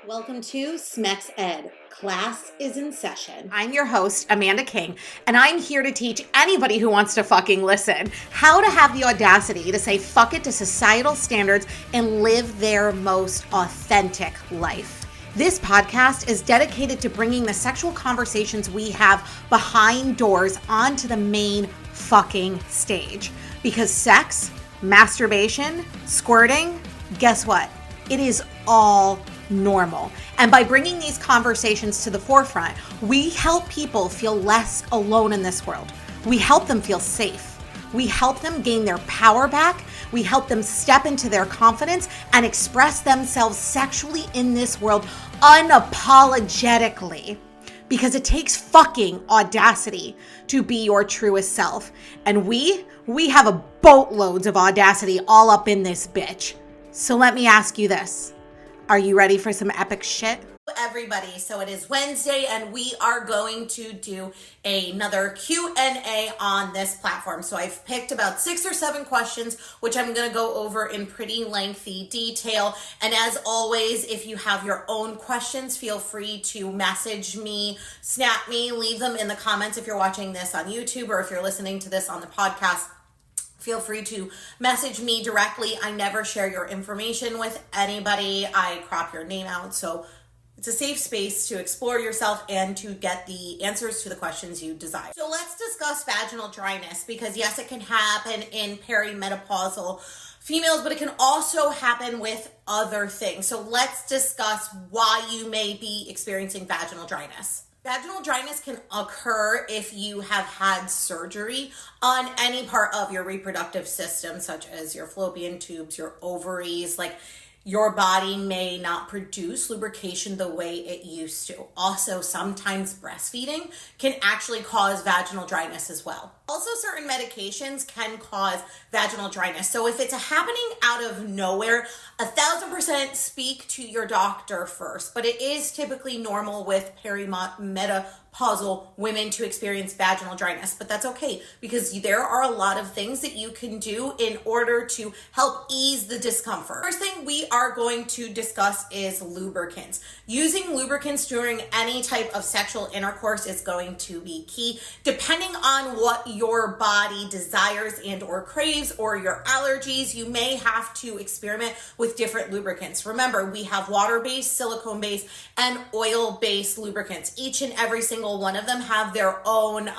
Welcome to Smex Ed. Class is in session. I'm your host, Amanda King, and I'm here to teach anybody who wants to fucking listen how to have the audacity to say fuck it to societal standards and live their most authentic life. This podcast is dedicated to bringing the sexual conversations we have behind doors onto the main fucking stage. Because sex, masturbation, squirting, guess what? It is all normal. And by bringing these conversations to the forefront, we help people feel less alone in this world. We help them feel safe. We help them gain their power back. We help them step into their confidence and express themselves sexually in this world unapologetically. Because it takes fucking audacity to be your truest self. And we have a boatloads of audacity all up in this bitch. So let me ask you this. Are you ready for some epic shit? Everybody, so it is Wednesday and we are going to do another Q&A on this platform. So I've picked about 6 or 7 questions, which I'm going to go over in pretty lengthy detail. And as always, if you have your own questions, feel free to message me, snap me, leave them in the comments if you're watching this on YouTube or if you're listening to this on the podcast. Feel free to message me directly. I never share your information with anybody. I crop your name out. So it's a safe space to explore yourself and to get the answers to the questions you desire. So let's discuss vaginal dryness because yes, it can happen in perimenopausal females, but it can also happen with other things. So let's discuss why you may be experiencing vaginal dryness. Vaginal dryness can occur if you have had surgery on any part of your reproductive system, such as your fallopian tubes, your ovaries, like your body may not produce lubrication the way it used to. Also, sometimes breastfeeding can actually cause vaginal dryness as well. Also, certain medications can cause vaginal dryness. So if it's happening out of nowhere, 1000% speak to your doctor first. But it is typically normal with perimenopausal women to experience vaginal dryness. But that's okay because there are a lot of things that you can do in order to help ease the discomfort. First thing we are going to discuss is lubricants. Using lubricants during any type of sexual intercourse is going to be key. Depending on what your body desires and or craves or your allergies, you may have to experiment with different lubricants. Remember, we have water-based, silicone-based, and oil-based lubricants. Each and every single one of them have their own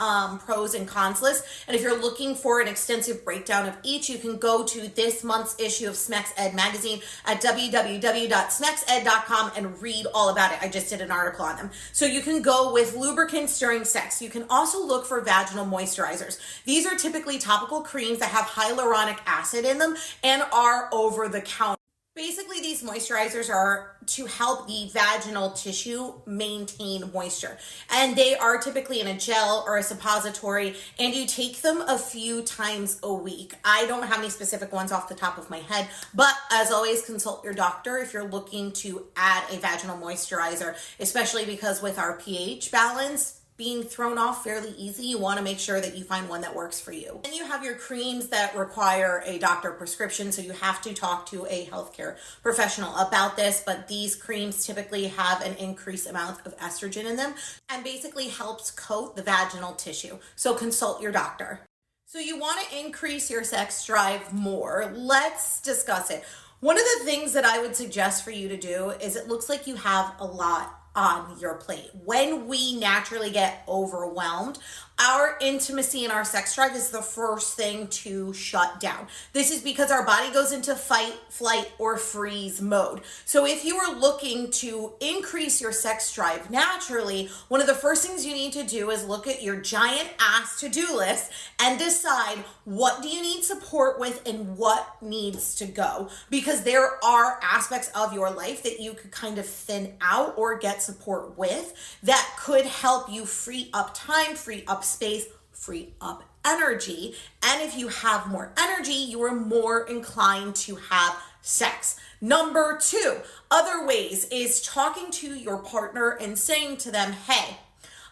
pros and cons list. And if you're looking for an extensive breakdown of each, you can go to this month's issue of Smex Ed magazine at www.smexed.com and read all about it. I just did an article on them. So you can go with lubricants during sex. You can also look for vaginal moisturizers. These are typically topical creams that have hyaluronic acid in them and are over the counter. Basically, these moisturizers are to help the vaginal tissue maintain moisture. And they are typically in a gel or a suppository, and you take them a few times a week. I don't have any specific ones off the top of my head, but as always, consult your doctor if you're looking to add a vaginal moisturizer, especially because with our pH balance being thrown off fairly easy, you want to make sure that you find one that works for you. Then you have your creams that require a doctor prescription, so you have to talk to a healthcare professional about this, but these creams typically have an increased amount of estrogen in them and basically helps coat the vaginal tissue. So consult your doctor. So you want to increase your sex drive more. Let's discuss it. One of the things that I would suggest for you to do is it looks like you have a lot on your plate. When we naturally get overwhelmed, our intimacy and our sex drive is the first thing to shut down. This is because our body goes into fight, flight, or freeze mode. So if you are looking to increase your sex drive naturally, one of the first things you need to do is look at your giant ass to-do list and decide what do you need support with and what needs to go. Because there are aspects of your life that you could kind of thin out or get support with that could help you free up time, free up space, free up energy. And if you have more energy, you are more inclined to have sex. Number 2, other ways is talking to your partner and saying to them, hey,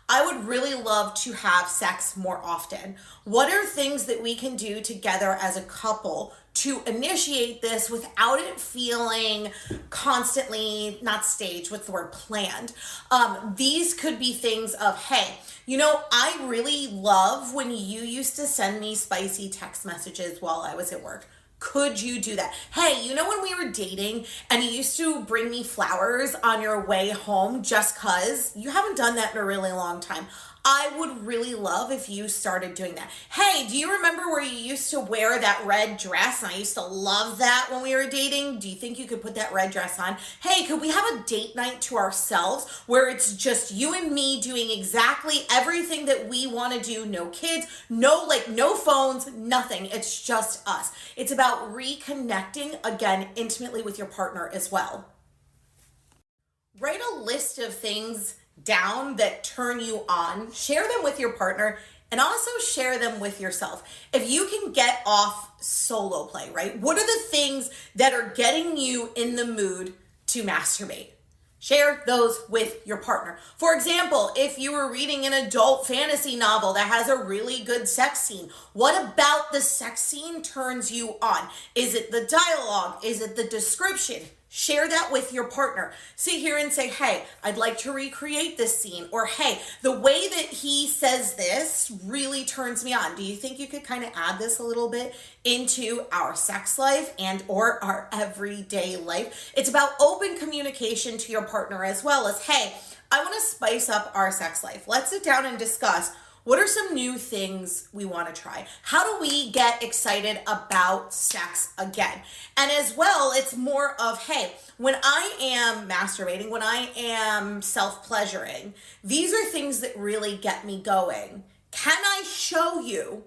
I would really love to have sex more often. What are things that we can do together as a couple to initiate this without it feeling constantly, not staged, what's the word, planned. These could be things of, hey, you know, I really love when you used to send me spicy text messages while I was at work. Could you do that? Hey, you know when we were dating and you used to bring me flowers on your way home just cause? You haven't done that in a really long time. I would really love if you started doing that. Hey, do you remember where you used to wear that red dress? And I used to love that when we were dating. Do you think you could put that red dress on? Hey, could we have a date night to ourselves where it's just you and me doing exactly everything that we want to do? No kids, no phones, nothing. It's just us. It's about reconnecting again intimately with your partner as well. Write a list of things down that turn you on, share them with your partner, and also share them with yourself. If you can get off solo play, right? What are the things that are getting you in the mood to masturbate? Share those with your partner. For example, if you were reading an adult fantasy novel that has a really good sex scene, what about the sex scene turns you on? Is it the dialogue? Is it the description? Share that with your partner. Sit here and say, hey, I'd like to recreate this scene. Or, hey, the way that he says this really turns me on. Do you think you could kind of add this a little bit into our sex life and or our everyday life? It's about open communication to your partner as well as, hey, I want to spice up our sex life. Let's sit down and discuss what are some new things we want to try? How do we get excited about sex again? And as well, it's more of, hey, when I am masturbating, when I am self-pleasuring, these are things that really get me going. Can I show you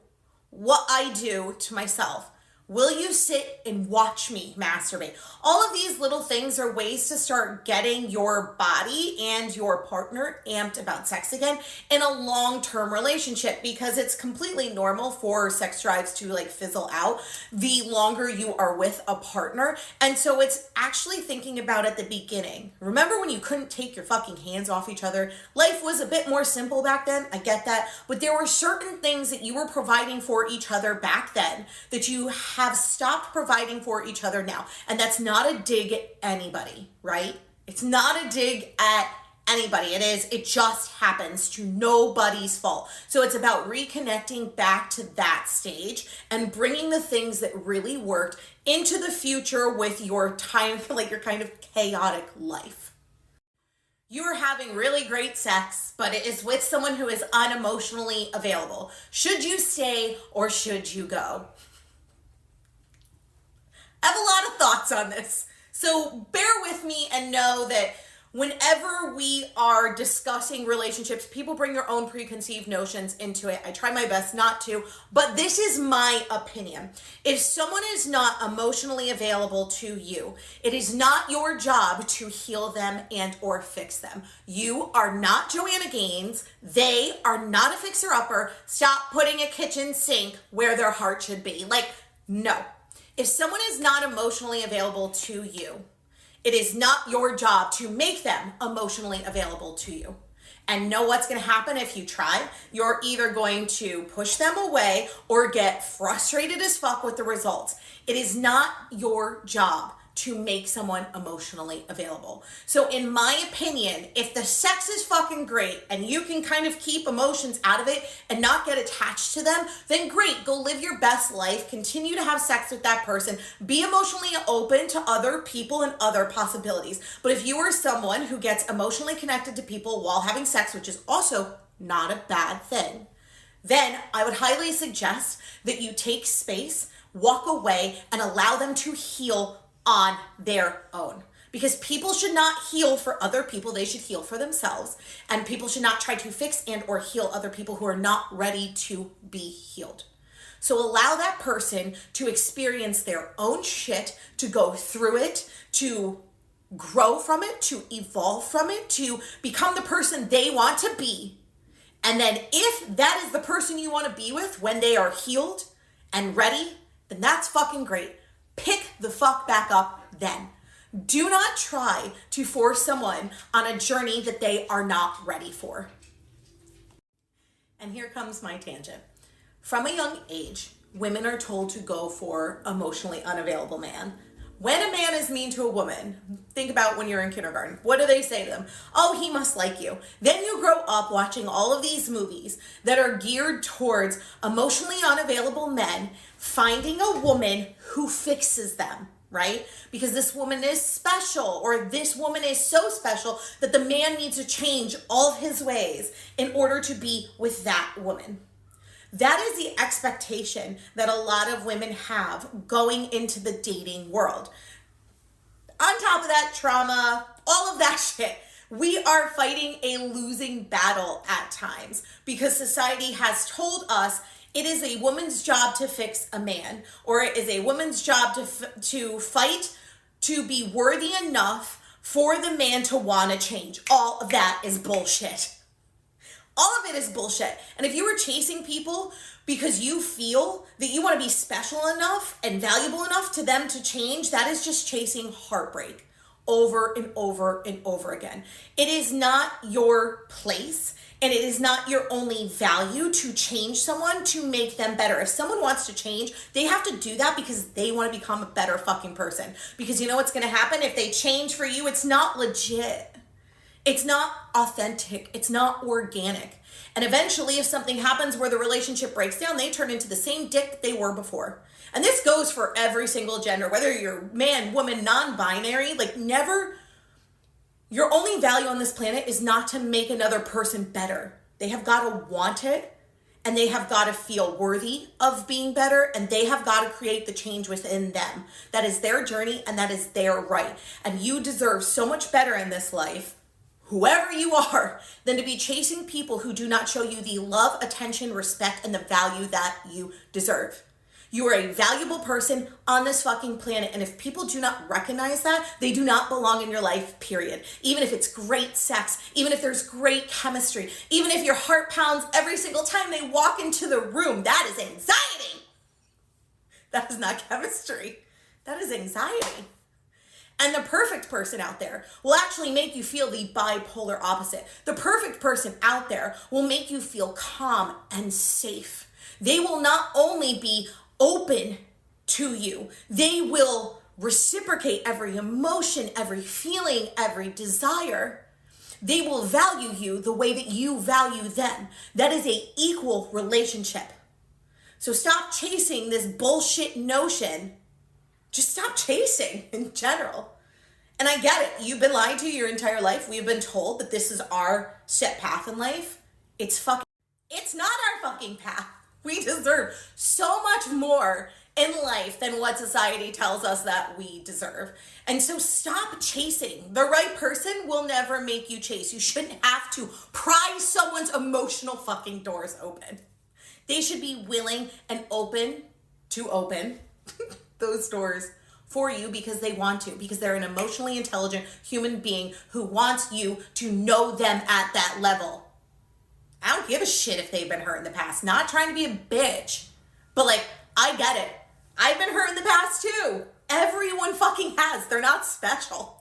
what I do to myself? Will you sit and watch me masturbate? All of these little things are ways to start getting your body and your partner amped about sex again in a long-term relationship, because it's completely normal for sex drives to fizzle out the longer you are with a partner. And so it's actually thinking about at the beginning. Remember when you couldn't take your fucking hands off each other? Life was a bit more simple back then. I get that. But there were certain things that you were providing for each other back then that you have stopped providing for each other now. And that's not a dig at anybody, right? It's not a dig at anybody. It just happens to nobody's fault. So it's about reconnecting back to that stage and bringing the things that really worked into the future with your time, your kind of chaotic life. You are having really great sex, but it is with someone who is unemotionally available. Should you stay or should you go? I have a lot of thoughts on this. So bear with me and know that whenever we are discussing relationships, people bring their own preconceived notions into it. I try my best not to, but this is my opinion. If someone is not emotionally available to you, it is not your job to heal them and or fix them. You are not Joanna Gaines. They are not a fixer-upper. Stop putting a kitchen sink where their heart should be. No. If someone is not emotionally available to you, it is not your job to make them emotionally available to you. And know what's going to happen if you try? You're either going to push them away or get frustrated as fuck with the results. It is not your job to make someone emotionally available. So in my opinion, if the sex is fucking great and you can kind of keep emotions out of it and not get attached to them, then great, go live your best life, continue to have sex with that person, be emotionally open to other people and other possibilities. But if you are someone who gets emotionally connected to people while having sex, which is also not a bad thing, then I would highly suggest that you take space, walk away, and allow them to heal on their own. Because people should not heal for other people, they should heal for themselves. And people should not try to fix and or heal other people who are not ready to be healed. So allow that person to experience their own shit, to go through it, to grow from it, to evolve from it, to become the person they want to be. And then if that is the person you want to be with when they are healed and ready, then that's fucking great. Pick the fuck back up then. Do not try to force someone on a journey that they are not ready for. And here comes my tangent. From a young age, women are told to go for emotionally unavailable man. When a man is mean to a woman, think about when you're in kindergarten. What do they say to them? Oh, he must like you. Then you grow up watching all of these movies that are geared towards emotionally unavailable men finding a woman who fixes them, right? Because this woman is special, or this woman is so special that the man needs to change all of his ways in order to be with that woman. That is the expectation that a lot of women have going into the dating world. On top of that, trauma, all of that shit, we are fighting a losing battle at times because society has told us it is a woman's job to fix a man, or it is a woman's job to fight to be worthy enough for the man to want to change. All of that is bullshit. All of it is bullshit. And if you were chasing people because you feel that you want to be special enough and valuable enough to them to change, that is just chasing heartbreak over and over and over again. It is not your place, and it is not your only value to change someone to make them better. If someone wants to change, they have to do that because they want to become a better fucking person. Because you know what's going to happen? If they change for you, it's not legit. It's not authentic. It's not organic. And eventually, if something happens where the relationship breaks down, they turn into the same dick that they were before. And this goes for every single gender, whether you're man, woman, non-binary, like never. Your only value on this planet is not to make another person better. They have got to want it, and they have got to feel worthy of being better, and they have got to create the change within them. That is their journey, and that is their right. And you deserve so much better in this life, whoever you are, than to be chasing people who do not show you the love, attention, respect, and the value that you deserve. You are a valuable person on this fucking planet, and if people do not recognize that, they do not belong in your life, period. Even if it's great sex, even if there's great chemistry, even if your heart pounds every single time they walk into the room, that is anxiety. That is not chemistry. That is anxiety. And the perfect person out there will actually make you feel the bipolar opposite. The perfect person out there will make you feel calm and safe. They will not only be open to you, they will reciprocate every emotion, every feeling, every desire. They will value you the way that you value them. That is an equal relationship. So stop chasing this bullshit notion. Just stop chasing in general. And I get it. You've been lied to your entire life. We've been told that this is our set path in life. It's not our fucking path. We deserve so much more in life than what society tells us that we deserve. And so stop chasing. The right person will never make you chase. You shouldn't have to pry someone's emotional fucking doors open. They should be willing and open to open those doors for you because they want to, because they're an emotionally intelligent human being who wants you to know them at that level. I don't give a shit if they've been hurt in the past. Not trying to be a bitch. But like, I get it. I've been hurt in the past too. Everyone fucking has. They're not special.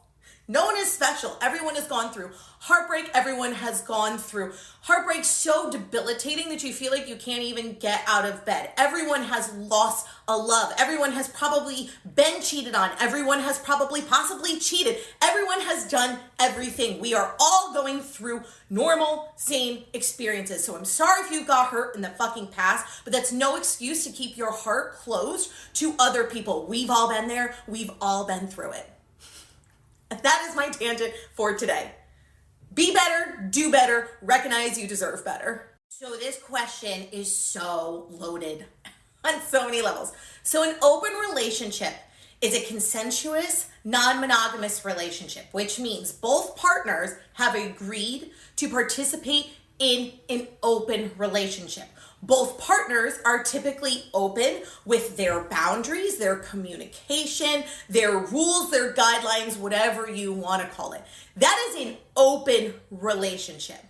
No one is special. Everyone has gone through heartbreak. Everyone has gone through heartbreak so debilitating that you feel like you can't even get out of bed. Everyone has lost a love. Everyone has probably been cheated on. Everyone has probably possibly cheated. Everyone has done everything. We are all going through normal, same experiences. So I'm sorry if you got hurt in the fucking past, but that's no excuse to keep your heart closed to other people. We've all been there. We've all been through it. That is my tangent for today. Be better, do better, recognize you deserve better. So this question is so loaded on so many levels. So an open relationship is a consensuous, non-monogamous relationship, which means both partners have agreed to participate in an open relationship. Both partners are typically open with their boundaries, their communication, their rules, their guidelines, whatever you want to call it. That is an open relationship.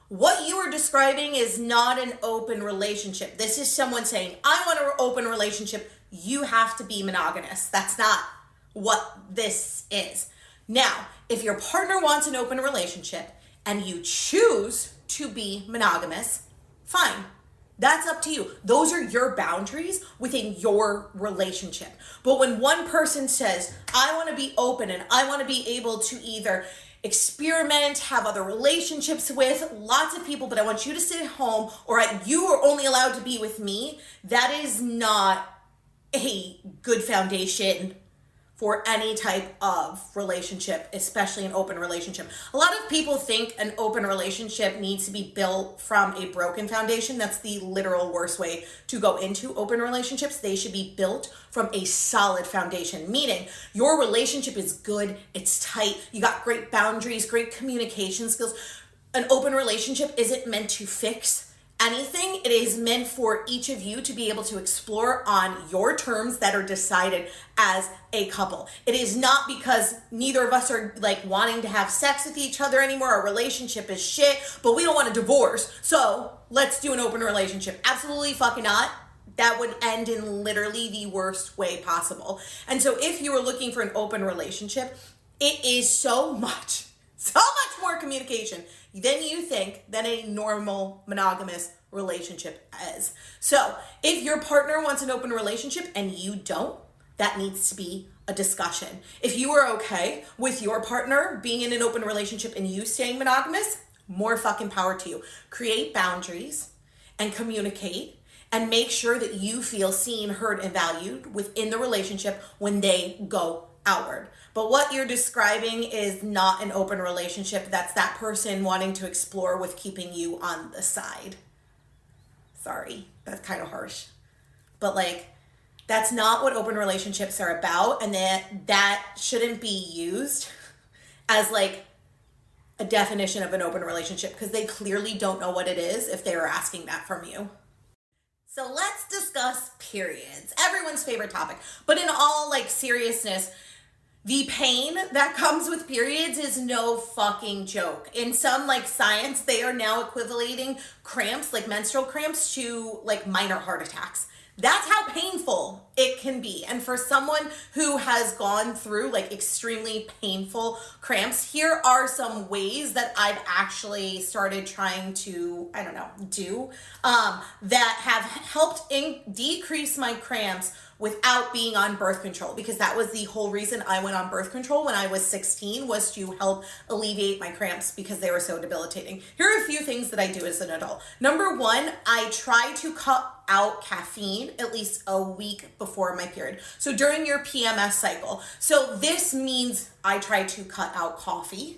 What you are describing is not an open relationship. This is someone saying, I want an open relationship. You have to be monogamous. That's not what this is. Now, if your partner wants an open relationship and you choose to be monogamous, fine. That's up to you. Those are your boundaries within your relationship. But when one person says, I want to be open and I want to be able to either experiment, have other relationships with lots of people, but I want you to sit at home, or you are only allowed to be with me, that is not a good foundation for any type of relationship, especially an open relationship. A lot of people think an open relationship needs to be built from a broken foundation. That's the literal worst way to go into open relationships. They should be built from a solid foundation, meaning your relationship is good, it's tight, you got great boundaries, great communication skills. An open relationship isn't meant to fix anything. It is meant for each of you to be able to explore on your terms that are decided as a couple. It is not because neither of us are like wanting to have sex with each other anymore. Our relationship is shit, but we don't want a divorce, so let's do an open relationship. Absolutely fucking not. That would end in literally the worst way possible. And so if you are looking for an open relationship, it is so much more communication than you think than a normal monogamous relationship is. So if your partner wants an open relationship and you don't, that needs to be a discussion. If you are okay with your partner being in an open relationship and you staying monogamous, more fucking power to you. Create boundaries and communicate and make sure that you feel seen, heard, and valued within the relationship when they go outward. But what you're describing is not an open relationship. That's that person wanting to explore with keeping you on the side. Sorry, that's kind of harsh. But like, that's not what open relationships are about. And that shouldn't be used as like a definition of an open relationship, because they clearly don't know what it is if they were asking that from you. So let's discuss periods, everyone's favorite topic. But in all like seriousness, the pain that comes with periods is no fucking joke. In some like science, they are now equating cramps, like menstrual cramps, to like minor heart attacks. That's how painful it can be. And for someone who has gone through like extremely painful cramps, here are some ways that I've actually started trying to, do that have helped decrease my cramps without being on birth control, because that was the whole reason I went on birth control when I was 16, was to help alleviate my cramps because they were so debilitating. Here are a few things that I do as an adult. Number one, I try to cut out caffeine at least a week before my period. So during your PMS cycle. So this means I try to cut out coffee,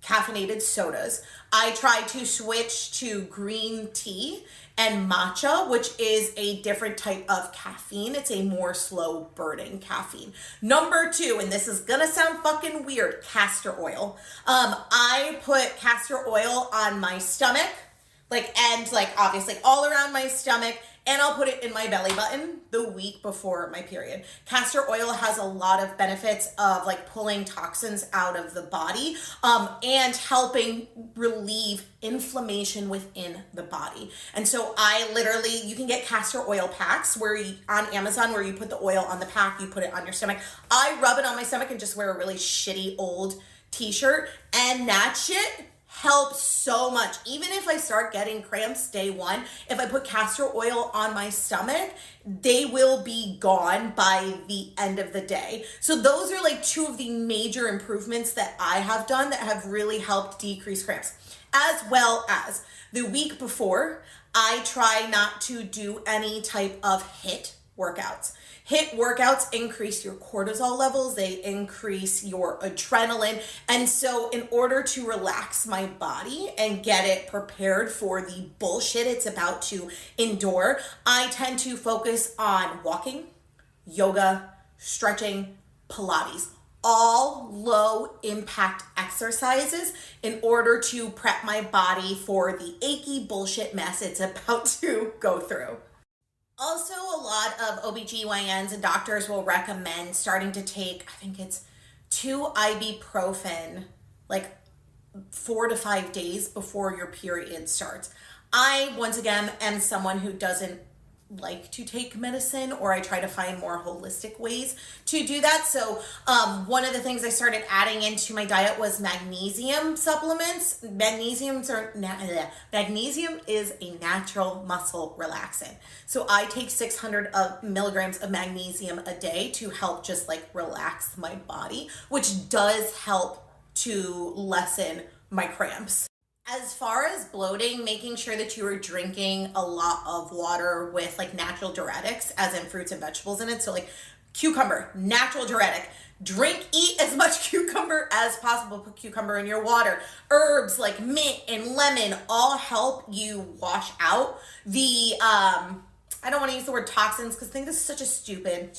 caffeinated sodas. I try to switch to green tea and matcha, which is a different type of caffeine. It's a more slow burning caffeine. Number two, and this is gonna sound fucking weird, castor oil. I put castor oil on my stomach, and obviously all around my stomach, and I'll put it in my belly button the week before my period. Castor oil has a lot of benefits of like pulling toxins out of the body and helping relieve inflammation within the body. And so you can get castor oil packs on Amazon where you put the oil on the pack, you put it on your stomach. I rub it on my stomach and just wear a really shitty old t-shirt, and that shit helps so much. Even if I start getting cramps day one, if I put castor oil on my stomach, they will be gone by the end of the day. So those are like two of the major improvements that I have done that have really helped decrease cramps. As well as the week before, I try not to do any type of HIIT workouts. HIIT workouts increase your cortisol levels, they increase your adrenaline. And so in order to relax my body and get it prepared for the bullshit it's about to endure, I tend to focus on walking, yoga, stretching, Pilates, all low impact exercises in order to prep my body for the achy bullshit mess it's about to go through. Also, a lot of OBGYNs and doctors will recommend starting to take, I think it's 2 ibuprofen, 4 to 5 days before your period starts. I, once again, am someone who doesn't like to take medicine, or I try to find more holistic ways to do that. So one of the things I started adding into my diet was magnesium supplements. Magnesium is a natural muscle relaxant. So I take 600 milligrams of magnesium a day to help just like relax my body, which does help to lessen my cramps. As far as bloating, making sure that you are drinking a lot of water with like natural diuretics, as in fruits and vegetables in it. So like cucumber, natural diuretic. Eat as much cucumber as possible. Put cucumber in your water. Herbs like mint and lemon all help you wash out the, I don't want to use the word toxins because I think this is such a stupid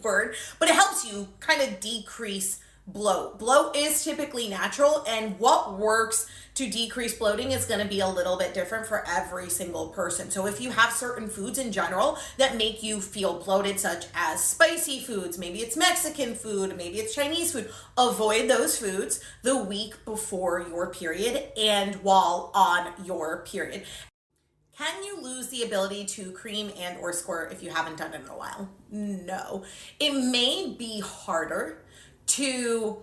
word, but it helps you kind of decrease bloat. Bloat is typically natural, and what works to decrease bloating is going to be a little bit different for every single person. So if you have certain foods in general that make you feel bloated, such as spicy foods, maybe it's Mexican food, maybe it's Chinese food, avoid those foods the week before your period and while on your period. Can you lose the ability to cream and or squirt if you haven't done it in a while? No. It may be harder to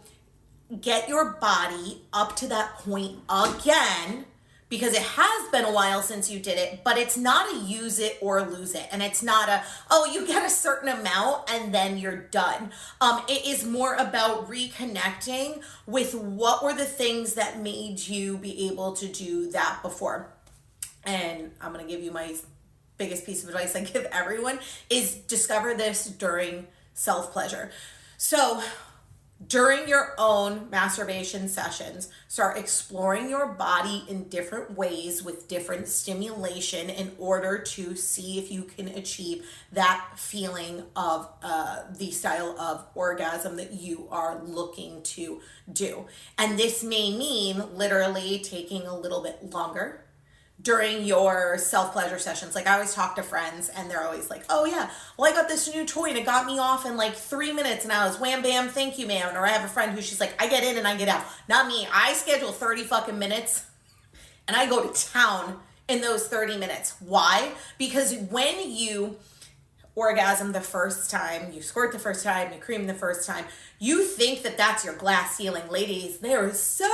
get your body up to that point again because it has been a while since you did it, but it's not a use it or lose it. And it's not a, oh, you get a certain amount and then you're done. It is more about reconnecting with what were the things that made you be able to do that before. And I'm going to give you my biggest piece of advice I give everyone is discover this during self-pleasure. So during your own masturbation sessions, start exploring your body in different ways with different stimulation in order to see if you can achieve that feeling of the style of orgasm that you are looking to do. And this may mean literally taking a little bit longer during your self-pleasure sessions. Like I always talk to friends and they're always like, oh yeah, well I got this new toy and it got me off in like 3 minutes and I was wham bam, thank you ma'am. Or I have a friend who she's like, I get in and I get out. Not me, I schedule 30 fucking minutes and I go to town in those 30 minutes. Why? Because when you orgasm the first time, you squirt the first time, you cream the first time, you think that that's your glass ceiling. Ladies, there is such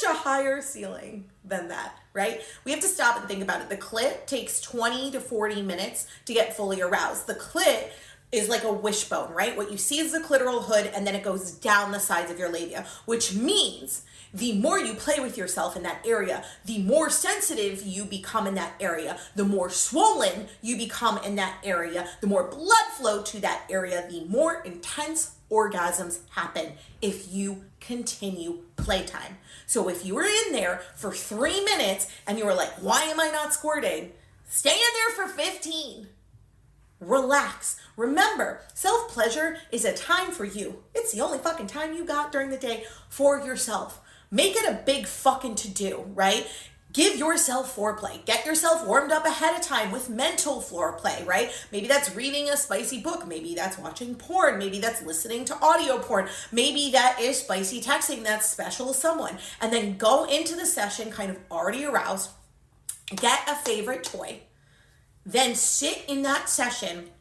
a higher ceiling than that, right? We have to stop and think about it. The clit takes 20 to 40 minutes to get fully aroused. The clit is like a wishbone, right? What you see is the clitoral hood and then it goes down the sides of your labia, which means the more you play with yourself in that area, the more sensitive you become in that area, the more swollen you become in that area, the more blood flow to that area, the more intense orgasms happen if you continue playtime. So if you were in there for 3 minutes and you were like, why am I not squirting? Stay in there for 15. Relax. Remember, self-pleasure is a time for you. It's the only fucking time you got during the day for yourself. Make it a big fucking to-do, right? Give yourself foreplay. Get yourself warmed up ahead of time with mental foreplay, right? Maybe that's reading a spicy book. Maybe that's watching porn. Maybe that's listening to audio porn. Maybe that is spicy texting that's special to someone. And then go into the session kind of already aroused. Get a favorite toy. Then sit in that session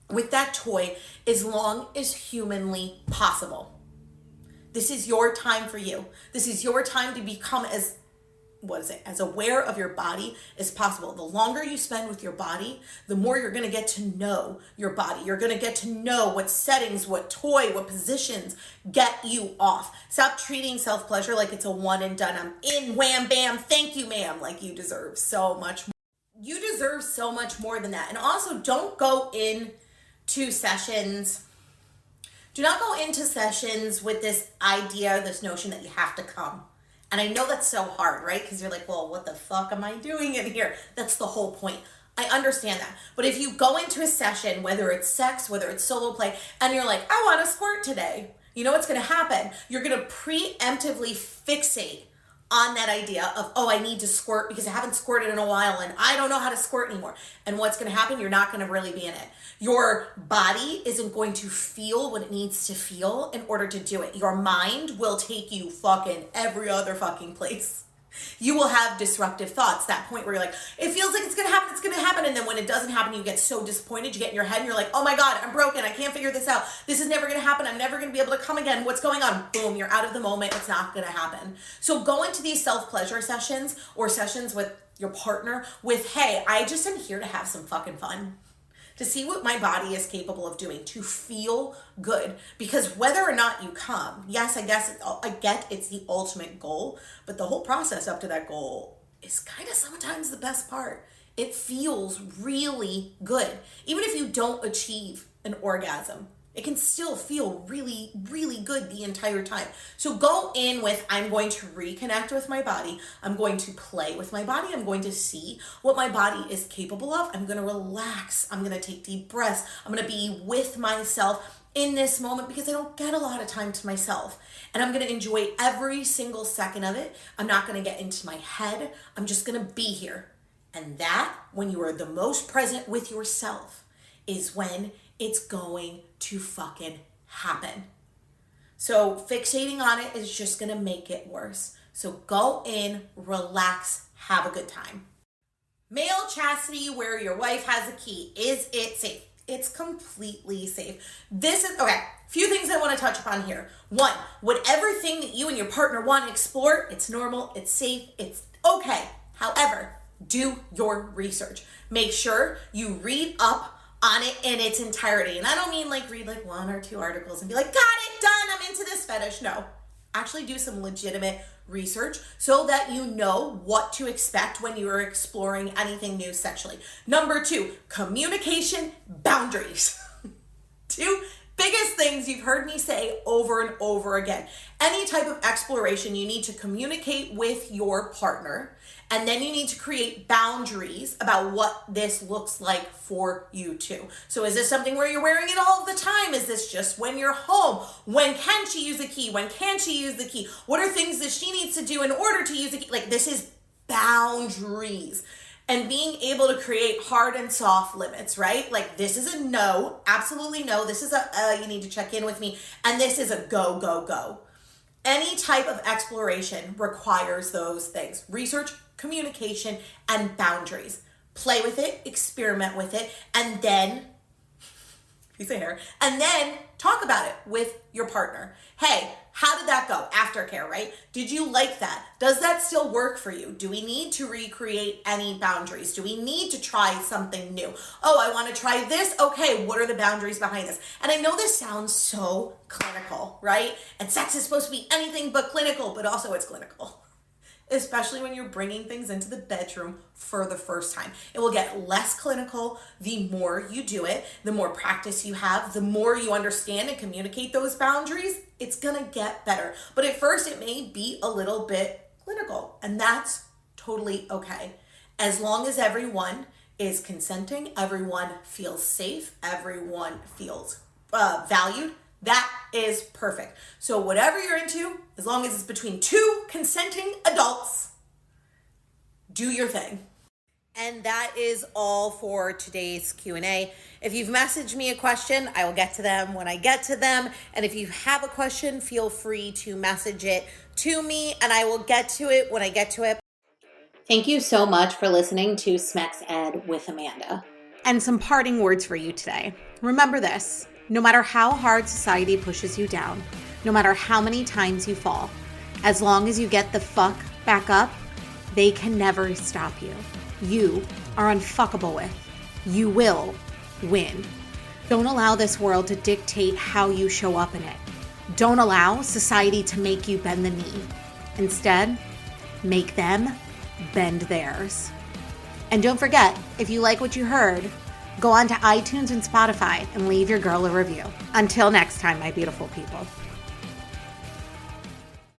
with that toy as long as humanly possible. This is your time for you. This is your time to become as aware of your body as possible. The longer you spend with your body, the more you're going to get to know your body. You're going to get to know what settings, what toy, what positions get you off. Stop treating self-pleasure like it's a one and done. I'm in, wham, bam, thank you, ma'am. Like you deserve so much more. You deserve so much more than that. And also don't go into sessions. Do not go into sessions with this idea, this notion that you have to come. And I know that's so hard, right? Because you're like, well, what the fuck am I doing in here? That's the whole point. I understand that. But if you go into a session, whether it's sex, whether it's solo play, and you're like, I want to squirt today, you know what's going to happen? You're going to preemptively fixate on that idea of, oh, I need to squirt because I haven't squirted in a while and I don't know how to squirt anymore. And what's going to happen? You're not going to really be in it. Your body isn't going to feel what it needs to feel in order to do it. Your mind will take you fucking every other fucking place. You will have disruptive thoughts, that point where you're like, it feels like it's gonna happen. And then when it doesn't happen, you get so disappointed, you get in your head and you're like, oh my God, I'm broken. I can't figure this out. This is never gonna happen. I'm never gonna be able to come again. What's going on? Boom, you're out of the moment. It's not gonna happen. So go into these self-pleasure sessions or sessions with your partner with, hey, I just am here to have some fucking fun, to see what my body is capable of doing, to feel good. Because whether or not you come, yes, I get it's the ultimate goal, but the whole process up to that goal is kind of sometimes the best part. It feels really good. Even if you don't achieve an orgasm, it can still feel really, really good the entire time. So go in with, I'm going to reconnect with my body. I'm going to play with my body. I'm going to see what my body is capable of. I'm going to relax. I'm going to take deep breaths. I'm going to be with myself in this moment because I don't get a lot of time to myself. And I'm going to enjoy every single second of it. I'm not going to get into my head. I'm just going to be here. And that, when you are the most present with yourself, is when it's going to fucking happen. So fixating on it is just gonna make it worse. So go in, relax, have a good time. Male chastity, where your wife has a key, is it safe? It's completely safe. Few things I want to touch upon here. One, whatever thing that you and your partner want to explore, it's normal, it's safe, it's okay. However, do your research. Make sure you read up on it in its entirety. And I don't mean like read like 1 or 2 articles and be like, got it, done, I'm into this fetish. No, actually do some legitimate research so that you know what to expect when you are exploring anything new sexually. Number 2, communication boundaries. 2 biggest things you've heard me say over and over again. Any type of exploration, you need to communicate with your partner, and then you need to create boundaries about what this looks like for you too. So is this something where you're wearing it all the time? Is this just when you're home? When can she use the key? When can't she use the key? What are things that she needs to do in order to use the key? Like, this is boundaries. And being able to create hard and soft limits, right? Like, this is a no, absolutely no. This is a, you need to check in with me. And this is a go, go, go. Any type of exploration requires those things: research, communication, and boundaries. Play with it, experiment with it, and then, piece of hair, and then talk about it with your partner. Hey, how did that go? Aftercare, right? Did you like that? Does that still work for you? Do we need to recreate any boundaries? Do we need to try something new? Oh, I want to try this. Okay, what are the boundaries behind this? And I know this sounds so clinical, right? And sex is supposed to be anything but clinical, but also it's clinical. Especially when you're bringing things into the bedroom for the first time. It will get less clinical the more you do it, the more practice you have, the more you understand and communicate those boundaries, it's gonna get better. But at first it may be a little bit clinical, and that's totally okay. As long as everyone is consenting, everyone feels safe, everyone feels valued, that is perfect. So whatever you're into, as long as it's between 2 consenting adults, do your thing. And that is all for today's Q&A. If you've messaged me a question, I will get to them when I get to them. And if you have a question, feel free to message it to me and I will get to it when I get to it. Thank you so much for listening to Smex Ed with Amanda. And some parting words for you today. Remember this: no matter how hard society pushes you down, no matter how many times you fall, as long as you get the fuck back up, they can never stop you. You are unfuckable with. You will win. Don't allow this world to dictate how you show up in it. Don't allow society to make you bend the knee. Instead, make them bend theirs. And don't forget, if you like what you heard, go on to iTunes and Spotify and leave your girl a review. Until next time, my beautiful people.